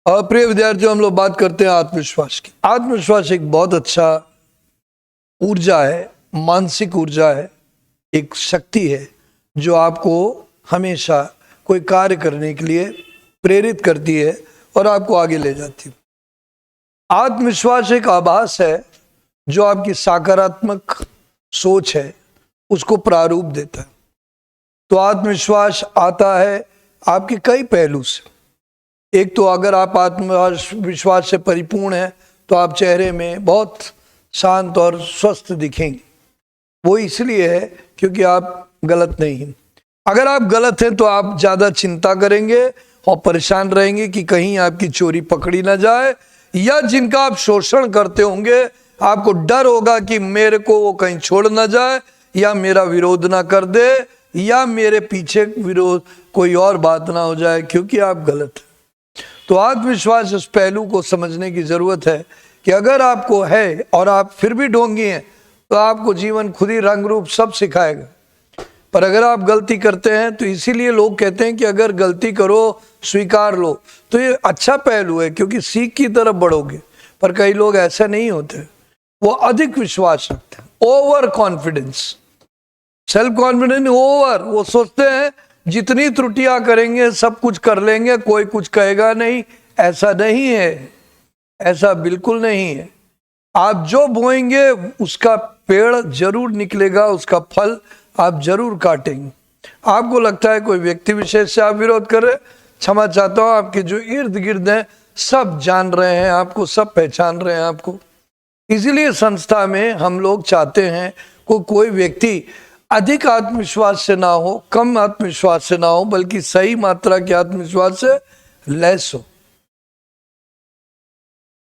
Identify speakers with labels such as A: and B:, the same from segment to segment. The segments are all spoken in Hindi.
A: और प्रिय विद्यार्थियों, हम लोग बात करते हैं आत्मविश्वास की। आत्मविश्वास एक बहुत अच्छा ऊर्जा है, मानसिक ऊर्जा है, एक शक्ति है जो आपको हमेशा कोई कार्य करने के लिए प्रेरित करती है और आपको आगे ले जाती है। आत्मविश्वास एक आभास है जो आपकी सकारात्मक सोच है उसको प्रारूप देता है। तो आत्मविश्वास आता है आपके कई पहलू से। एक तो अगर आप आत्मविश्वास से परिपूर्ण हैं तो आप चेहरे में बहुत शांत और स्वस्थ दिखेंगे। वो इसलिए है क्योंकि आप गलत नहीं हैं। अगर आप गलत हैं तो आप ज़्यादा चिंता करेंगे और परेशान रहेंगे कि कहीं आपकी चोरी पकड़ी ना जाए, या जिनका आप शोषण करते होंगे आपको डर होगा कि मेरे को वो कहीं छोड़ ना जाए, या मेरा विरोध ना कर दे, या मेरे पीछे विरोध कोई और बात ना हो जाए क्योंकि आप गलत हैं। तो आत्मविश्वास इस पहलू को समझने की जरूरत है कि अगर आपको है और आप फिर भी ढोंगी हैं तो आपको जीवन खुद ही रंग रूप सब सिखाएगा। पर अगर आप गलती करते हैं तो इसीलिए लोग कहते हैं कि अगर गलती करो स्वीकार लो, तो ये अच्छा पहलू है क्योंकि सीख की तरफ बढ़ोगे। पर कई लोग ऐसा नहीं होते, वो अधिक विश्वास रखते हैं, over confidence, self confidence over. वो सोचते हैं जितनी त्रुटियां करेंगे सब कुछ कर लेंगे, कोई कुछ कहेगा नहीं। ऐसा नहीं है, ऐसा बिल्कुल नहीं है। आप जो बोएंगे उसका पेड़ जरूर निकलेगा, उसका फल आप जरूर काटेंगे। आपको लगता है कोई व्यक्ति विशेष से आप विरोध कर रहे, क्षमा चाहता हूं, आपके जो इर्द गिर्द हैं सब जान रहे हैं आपको, सब पहचान रहे हैं आपको। इसीलिए संस्था में हम लोग चाहते हैं कोई व्यक्ति अधिक आत्मविश्वास से ना हो, कम आत्मविश्वास से ना हो, बल्कि सही मात्रा के आत्मविश्वास से लैस हो।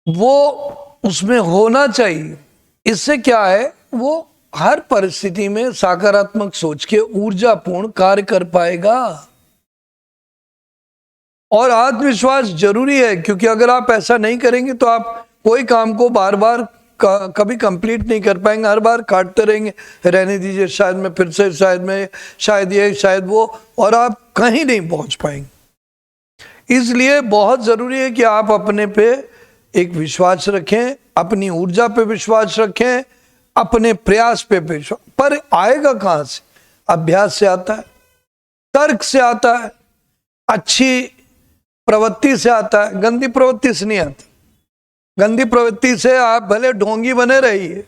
A: वो उसमें होना चाहिए। इससे क्या है, वो हर परिस्थिति में सकारात्मक सोच के ऊर्जापूर्ण कार्य कर पाएगा। और आत्मविश्वास जरूरी है क्योंकि अगर आप ऐसा नहीं करेंगे तो आप कोई काम को बार बार कभी कंप्लीट नहीं कर पाएंगे, हर बार काटते रहेंगे, रहने दीजिए, शायद मैं फिर से, शायद ये, शायद वो, और आप कहीं नहीं पहुंच पाएंगे। इसलिए बहुत जरूरी है कि आप अपने पे एक विश्वास रखें, अपनी ऊर्जा पे विश्वास रखें, अपने प्रयास पे विश्वास। पर आएगा कहां से? अभ्यास से आता है, तर्क से आता है, अच्छी प्रवृत्ति से आता है, गंदी प्रवृत्ति से नहीं आता। गंदी प्रवृत्ति से आप भले ढोंगी बने रहिए,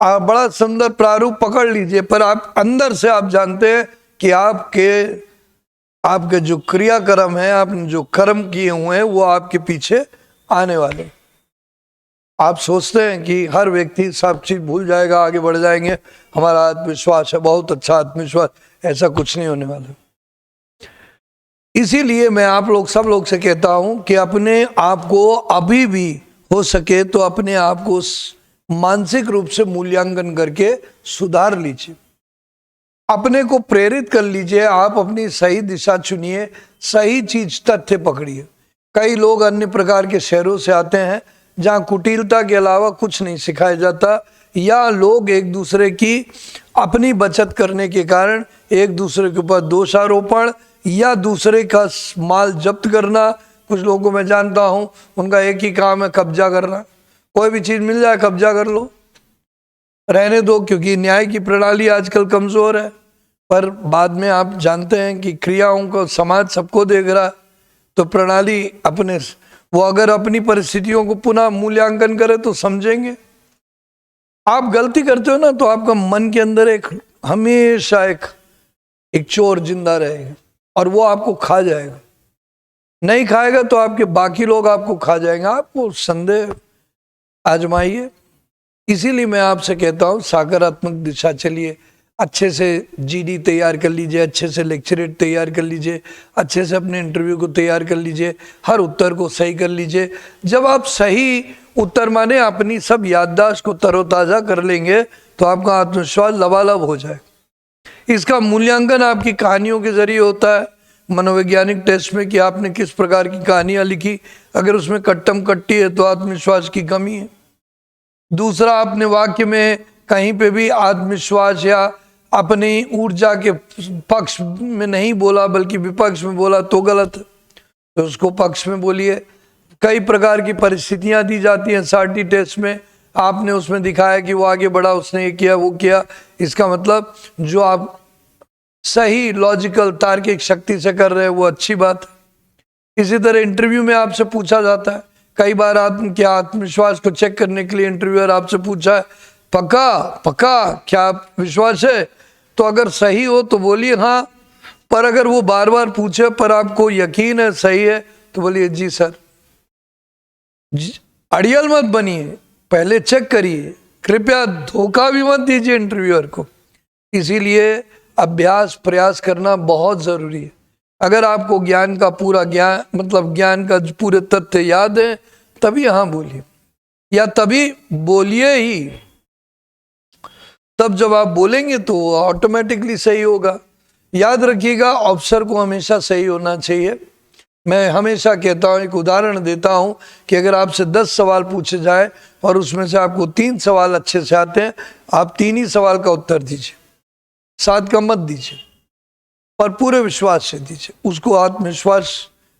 A: आप बड़ा सुंदर प्रारूप पकड़ लीजिए, पर आप अंदर से आप जानते हैं कि आपके जो क्रियाक्रम है, आपने जो कर्म किए हुए हैं वो आपके पीछे आने वाले। आप सोचते हैं कि हर व्यक्ति सब चीज भूल जाएगा, आगे बढ़ जाएंगे, हमारा आत्मविश्वास है, बहुत अच्छा आत्मविश्वास। ऐसा कुछ नहीं होने वाला। इसीलिए मैं आप लोग सब लोग से कहता हूं कि अपने आप को अभी भी हो सके तो अपने आप को मानसिक रूप से मूल्यांकन करके सुधार लीजिए, अपने को प्रेरित कर लीजिए। आप अपनी सही दिशा चुनिए, सही चीज तथ्य पकड़िए। कई लोग अन्य प्रकार के शहरों से आते हैं जहां कुटिलता के अलावा कुछ नहीं सिखाया जाता, या लोग एक दूसरे की अपनी बचत करने के कारण एक दूसरे के ऊपर दोषारोपण या दूसरे का माल जब्त करना। कुछ लोगों को मैं जानता हूं, उनका एक ही काम है कब्जा करना। कोई भी चीज मिल जाए कब्जा कर लो, रहने दो, क्योंकि न्याय की प्रणाली आजकल कमजोर है। पर बाद में आप जानते हैं कि क्रियाओं को समाज सबको देख रहा है, तो प्रणाली अपने वो अगर अपनी परिस्थितियों को पुनः मूल्यांकन करे तो समझेंगे। आप गलती करते हो ना तो आपका मन के अंदर एक हमेशा एक चोर जिंदा रहेगा और वो आपको खा जाएगा। नहीं खाएगा तो आपके बाकी लोग आपको खा जाएंगे। आपको संदेह आजमाइए। इसीलिए मैं आपसे कहता हूं सकारात्मक दिशा चलिए, अच्छे से जीडी तैयार कर लीजिए, अच्छे से लेक्चरेट तैयार कर लीजिए, अच्छे से अपने इंटरव्यू को तैयार कर लीजिए, हर उत्तर को सही कर लीजिए। जब आप सही उत्तर माने अपनी सब याददाश्त को तरोताजा कर लेंगे तो आपका आत्मविश्वास लबालब हो जाए। इसका मूल्यांकन आपकी कहानियों के जरिए होता है, मनोवैज्ञानिक टेस्ट में, कि आपने किस प्रकार की कहानियां लिखी। अगर उसमें कट्टम कट्टी है तो आत्मविश्वास की कमी है। दूसरा, आपने वाक्य में कहीं पे भी आत्मविश्वास या अपनी ऊर्जा के पक्ष में नहीं बोला बल्कि विपक्ष में बोला तो गलत है, तो उसको पक्ष में बोलिए। कई प्रकार की परिस्थितियां दी जाती हैं एसआरटी टेस्ट में, आपने उसमें दिखाया कि वो आगे बढ़ा, उसने ये किया वो किया, इसका मतलब जो आप सही लॉजिकल तार्किक शक्ति से कर रहे हैं वो अच्छी बात है। इसी तरह इंटरव्यू में आपसे पूछा जाता है, कई बार आत्मविश्वास को चेक करने के लिए इंटरव्यूअर आपसे पूछा है, पक्का पक्का क्या विश्वास है? तो अगर सही हो तो बोलिए हाँ, पर अगर वो बार बार पूछे पर आपको यकीन है सही है तो बोलिए जी सर। अड़ियल मत बनिए, पहले चेक करिए, कृपया धोखा भी मत दीजिए इंटरव्यूअर को। इसीलिए अभ्यास प्रयास करना बहुत जरूरी है। अगर आपको ज्ञान का पूरा ज्ञान मतलब ज्ञान का पूरे तथ्य याद है तभी हाँ बोलिए, या तभी बोलिए ही। तब जब आप बोलेंगे तो ऑटोमेटिकली सही होगा। याद रखिएगा, अफसर को हमेशा सही होना चाहिए। मैं हमेशा कहता हूँ, एक उदाहरण देता हूँ कि अगर आपसे 10 सवाल पूछे जाए और उसमें से आपको 3 सवाल अच्छे से आते हैं, आप 3 ही सवाल का उत्तर दीजिए, 7 का मत दीजिए, पर पूरे विश्वास से दीजिए। उसको आत्मविश्वास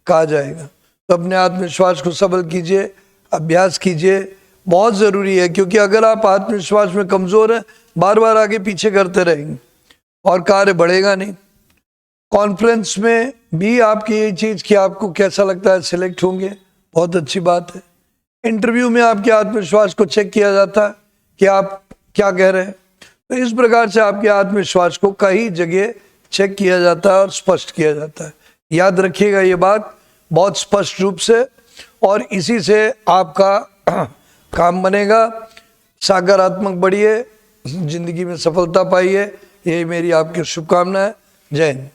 A: कहा जाएगा। तो अपने आत्मविश्वास को सबल कीजिए, अभ्यास कीजिए, बहुत ज़रूरी है। क्योंकि अगर आप आत्मविश्वास में कमज़ोर हैं, बार बार आगे पीछे करते रहेंगे और कार्य बढ़ेगा नहीं। कॉन्फ्रेंस में भी आपकी ये चीज़ कि आपको कैसा लगता है, सिलेक्ट होंगे, बहुत अच्छी बात है। इंटरव्यू में आपके आत्मविश्वास को चेक किया जाता है कि आप क्या कह रहे हैं। तो इस प्रकार से आपके आत्मविश्वास को कई जगह चेक किया जाता है और स्पष्ट किया जाता है। याद रखिएगा ये बात बहुत स्पष्ट रूप से, और इसी से आपका काम बनेगा। सकारात्मक बढ़िए, जिंदगी में सफलता पाइए, यही मेरी आपकी शुभकामना है। जय हिंद।